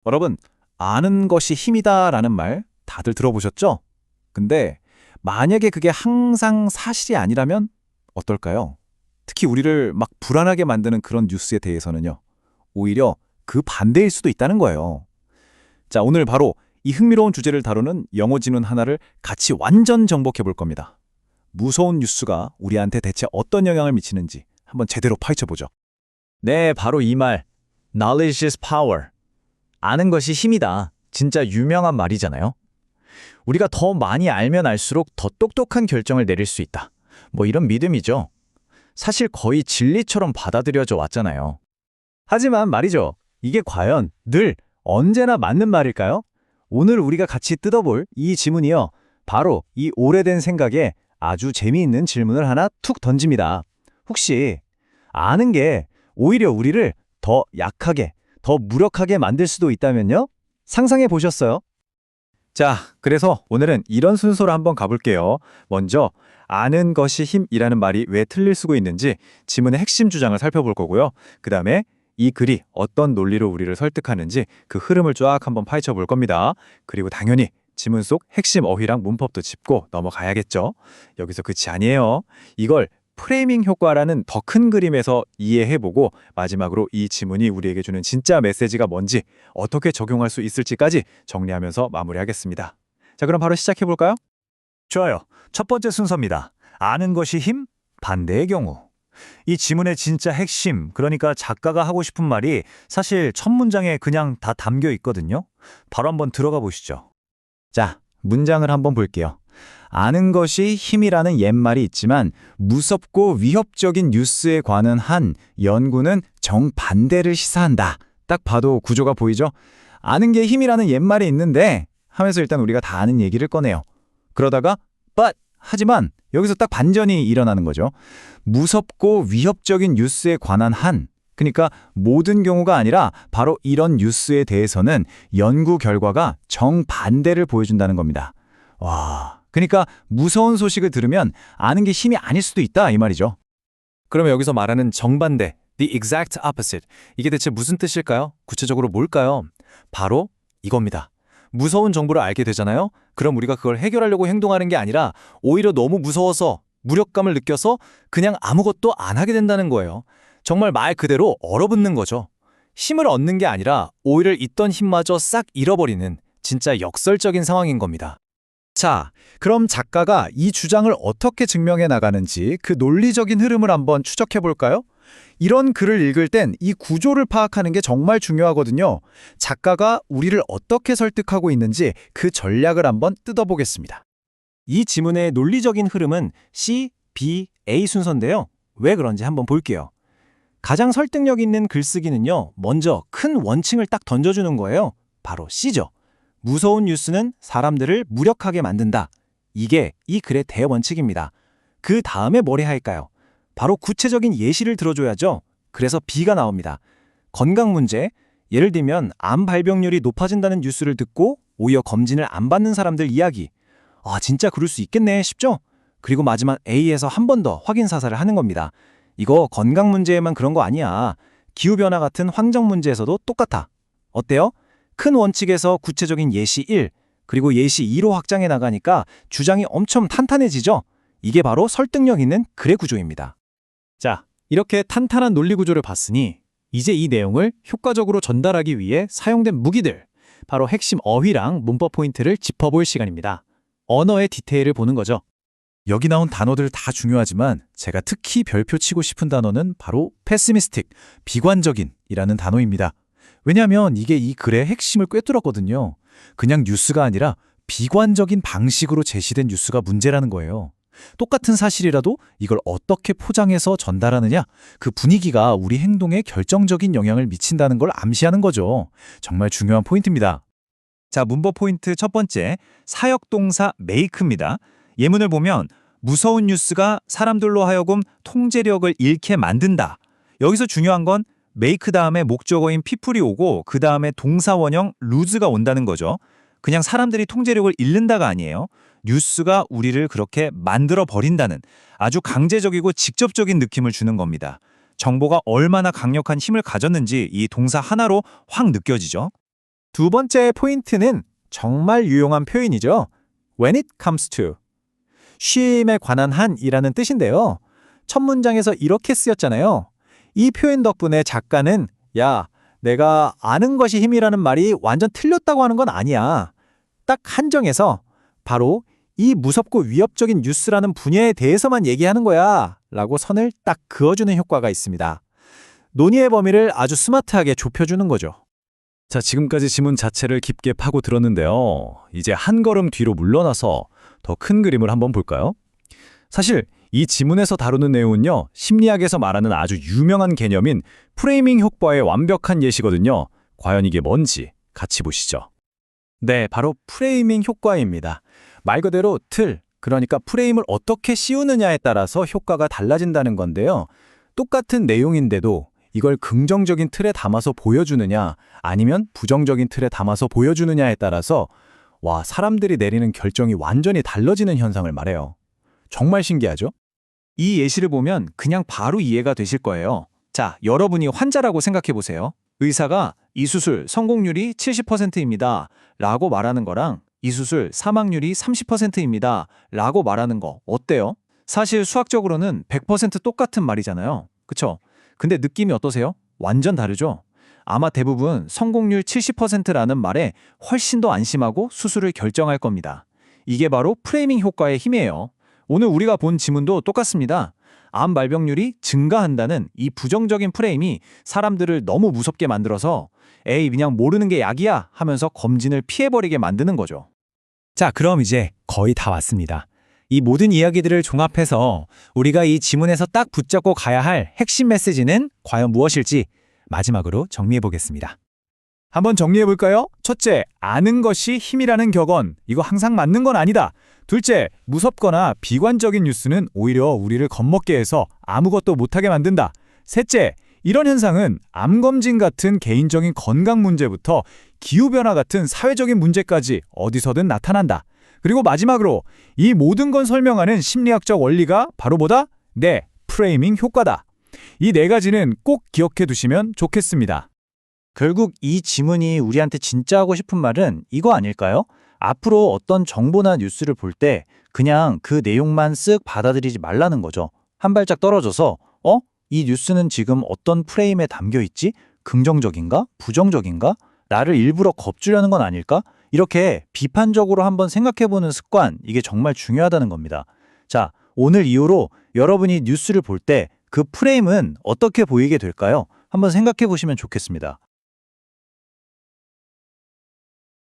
여러분, 아는 것이 힘이다라는 말 다들 들어보셨죠? 근데 만약에 그게 항상 사실이 아니라면 어떨까요? 특히 우리를 막 불안하게 만드는 그런 뉴스에 대해서는요. 오히려 그 반대일 수도 있다는 거예요. 자, 오늘 바로 이 흥미로운 주제를 다루는 영어 지문 하나를 같이 완전 정복해 볼 겁니다. 무서운 뉴스가 우리한테 대체 어떤 영향을 미치는지 한번 제대로 파헤쳐 보죠. 네, 바로 이 말. Knowledge is power. 아는 것이 힘이다. 진짜 유명한 말이잖아요. 우리가 더 많이 알면 알수록 더 똑똑한 결정을 내릴 수 있다. 뭐 이런 믿음이죠. 사실 거의 진리처럼 받아들여져 왔잖아요. 하지만 말이죠. 이게 과연 늘 언제나 맞는 말일까요? 오늘 우리가 같이 뜯어볼 이 지문이요. 바로 이 오래된 생각에 아주 재미있는 질문을 하나 툭 던집니다. 혹시 아는 게 오히려 우리를 더 약하게, 더 무력하게 만들 수도 있다면요? 상상해 보셨어요? 자, 그래서 오늘은 이런 순서로 한번 가볼게요. 먼저 아는 것이 힘이라는 말이 왜 틀릴 수가 있는지 지문의 핵심 주장을 살펴볼 거고요. 그 다음에 이 글이 어떤 논리로 우리를 설득하는지 그 흐름을 쫙 한번 파헤쳐 볼 겁니다. 그리고 당연히 지문 속 핵심 어휘랑 문법도 짚고 넘어가야겠죠. 여기서 끝이 아니에요. 이걸 프레이밍 효과라는 더 큰 그림에서 이해해보고 마지막으로 이 지문이 우리에게 주는 진짜 메시지가 뭔지 어떻게 적용할 수 있을지까지 정리하면서 마무리하겠습니다. 자, 그럼 바로 시작해볼까요? 좋아요. 첫 번째 순서입니다. 아는 것이 힘, 반대의 경우. 이 지문의 진짜 핵심, 그러니까 작가가 하고 싶은 말이 사실 첫 문장에 그냥 다 담겨 있거든요. 바로 한번 들어가 보시죠. 자, 문장을 한번 볼게요. 아는 것이 힘이라는 옛말이 있지만 무섭고 위협적인 뉴스에 관한 한 연구는 정반대를 시사한다. 딱 봐도 구조가 보이죠? 아는 게 힘이라는 옛말이 있는데 하면서 일단 우리가 다 아는 얘기를 꺼내요. 그러다가 하지만 여기서 딱 반전이 일어나는 거죠. 무섭고 위협적인 뉴스에 관한 한, 그러니까 모든 경우가 아니라 바로 이런 뉴스에 대해서는 연구 결과가 정반대를 보여준다는 겁니다. 와, 그러니까 무서운 소식을 들으면 아는 게 힘이 아닐 수도 있다 이 말이죠. 그러면 여기서 말하는 정반대, the exact opposite, 이게 대체 무슨 뜻일까요? 구체적으로 뭘까요? 바로 이겁니다. 무서운 정보를 알게 되잖아요? 그럼 우리가 그걸 해결하려고 행동하는 게 아니라 오히려 너무 무서워서 무력감을 느껴서 그냥 아무것도 안 하게 된다는 거예요. 정말 말 그대로 얼어붙는 거죠. 힘을 얻는 게 아니라 오히려 있던 힘마저 싹 잃어버리는 진짜 역설적인 상황인 겁니다. 자, 그럼 작가가 이 주장을 어떻게 증명해 나가는지 그 논리적인 흐름을 한번 추적해 볼까요? 이런 글을 읽을 땐 이 구조를 파악하는 게 정말 중요하거든요. 작가가 우리를 어떻게 설득하고 있는지 그 전략을 한번 뜯어보겠습니다. 이 지문의 논리적인 흐름은 C, B, A 순서인데요. 왜 그런지 한번 볼게요. 가장 설득력 있는 글쓰기는요. 먼저 큰 원칙을 딱 던져주는 거예요. 바로 C죠. 무서운 뉴스는 사람들을 무력하게 만든다. 이게 이 글의 대원칙입니다. 그 다음에 뭘 해야 할까요? 바로 구체적인 예시를 들어줘야죠. 그래서 B가 나옵니다. 건강 문제, 예를 들면 암 발병률이 높아진다는 뉴스를 듣고 오히려 검진을 안 받는 사람들 이야기. 아, 진짜 그럴 수 있겠네 싶죠? 그리고 마지막 A에서 한 번 더 확인 사살을 하는 겁니다. 이거 건강 문제에만 그런 거 아니야. 기후변화 같은 환경 문제에서도 똑같아. 어때요? 큰 원칙에서 구체적인 예시 1, 그리고 예시 2로 확장해 나가니까 주장이 엄청 탄탄해지죠? 이게 바로 설득력 있는 글의 구조입니다. 자, 이렇게 탄탄한 논리 구조를 봤으니 이제 이 내용을 효과적으로 전달하기 위해 사용된 무기들, 바로 핵심 어휘랑 문법 포인트를 짚어볼 시간입니다. 언어의 디테일을 보는 거죠. 여기 나온 단어들 다 중요하지만 제가 특히 별표 치고 싶은 단어는 바로 pessimistic, 비관적인이라는 단어입니다. 왜냐하면 이게 이 글의 핵심을 꿰뚫었거든요. 그냥 뉴스가 아니라 비관적인 방식으로 제시된 뉴스가 문제라는 거예요. 똑같은 사실이라도 이걸 어떻게 포장해서 전달하느냐, 그 분위기가 우리 행동에 결정적인 영향을 미친다는 걸 암시하는 거죠. 정말 중요한 포인트입니다. 자, 문법 포인트 첫 번째, 사역동사 make입니다. 예문을 보면 무서운 뉴스가 사람들로 하여금 통제력을 잃게 만든다. 여기서 중요한 건 make 다음에 목적어인 people이 오고 그 다음에 동사 원형 lose가 온다는 거죠. 그냥 사람들이 통제력을 잃는다가 아니에요. 뉴스가 우리를 그렇게 만들어 버린다는 아주 강제적이고 직접적인 느낌을 주는 겁니다. 정보가 얼마나 강력한 힘을 가졌는지 이 동사 하나로 확 느껴지죠. 두 번째 포인트는 정말 유용한 표현이죠. When it comes to. 쉼에 관한 한이라는 뜻인데요. 첫 문장에서 이렇게 쓰였잖아요. 이 표현 덕분에 작가는 야, 내가 아는 것이 힘이라는 말이 완전 틀렸다고 하는 건 아니야. 딱 한정해서 바로 이 무섭고 위협적인 뉴스라는 분야에 대해서만 얘기하는 거야 라고 선을 딱 그어주는 효과가 있습니다. 논의의 범위를 아주 스마트하게 좁혀주는 거죠. 자, 지금까지 지문 자체를 깊게 파고 들었는데요. 이제 한 걸음 뒤로 물러나서 더 큰 그림을 한번 볼까요? 사실 이 지문에서 다루는 내용은요, 심리학에서 말하는 아주 유명한 개념인 프레이밍 효과의 완벽한 예시거든요. 과연 이게 뭔지 같이 보시죠. 네, 바로 프레이밍 효과입니다. 말 그대로 틀, 그러니까 프레임을 어떻게 씌우느냐에 따라서 효과가 달라진다는 건데요. 똑같은 내용인데도 이걸 긍정적인 틀에 담아서 보여주느냐 아니면 부정적인 틀에 담아서 보여주느냐에 따라서 사람들이 내리는 결정이 완전히 달라지는 현상을 말해요. 정말 신기하죠? 이 예시를 보면 그냥 바로 이해가 되실 거예요. 자, 여러분이 환자라고 생각해 보세요. 의사가 이 수술 성공률이 70%입니다. 라고 말하는 거랑 이 수술 사망률이 30%입니다. 라고 말하는 거 어때요? 사실 수학적으로는 100% 똑같은 말이잖아요. 그쵸? 근데 느낌이 어떠세요? 완전 다르죠? 아마 대부분 성공률 70%라는 말에 훨씬 더 안심하고 수술을 결정할 겁니다. 이게 바로 프레이밍 효과의 힘이에요. 오늘 우리가 본 지문도 똑같습니다. 암 발병률이 증가한다는 이 부정적인 프레임이 사람들을 너무 무섭게 만들어서 에이 그냥 모르는 게 약이야 하면서 검진을 피해버리게 만드는 거죠. 자, 그럼 이제 거의 다 왔습니다. 이 모든 이야기들을 종합해서 우리가 이 지문에서 딱 붙잡고 가야 할 핵심 메시지는 과연 무엇일지 마지막으로 정리해 보겠습니다. 한번 정리해 볼까요? 첫째, 아는 것이 힘이라는 격언. 이거 항상 맞는 건 아니다. 둘째, 무섭거나 비관적인 뉴스는 오히려 우리를 겁먹게 해서 아무것도 못하게 만든다. 셋째, 이런 현상은 암검진 같은 개인적인 건강 문제부터 기후변화 같은 사회적인 문제까지 어디서든 나타난다. 그리고 마지막으로 이 모든 건 설명하는 심리학적 원리가 바로 뭐다? 네, 프레이밍 효과다. 이 네 가지는 꼭 기억해 두시면 좋겠습니다. 결국 이 지문이 우리한테 진짜 하고 싶은 말은 이거 아닐까요? 앞으로 어떤 정보나 뉴스를 볼 때 그냥 그 내용만 쓱 받아들이지 말라는 거죠. 한 발짝 떨어져서 이 뉴스는 지금 어떤 프레임에 담겨 있지? 긍정적인가? 부정적인가? 나를 일부러 겁주려는 건 아닐까? 이렇게 비판적으로 한번 생각해보는 습관, 이게 정말 중요하다는 겁니다. 자, 오늘 이후로 여러분이 뉴스를 볼 때 그 프레임은 어떻게 보이게 될까요? 한번 생각해 보시면 좋겠습니다.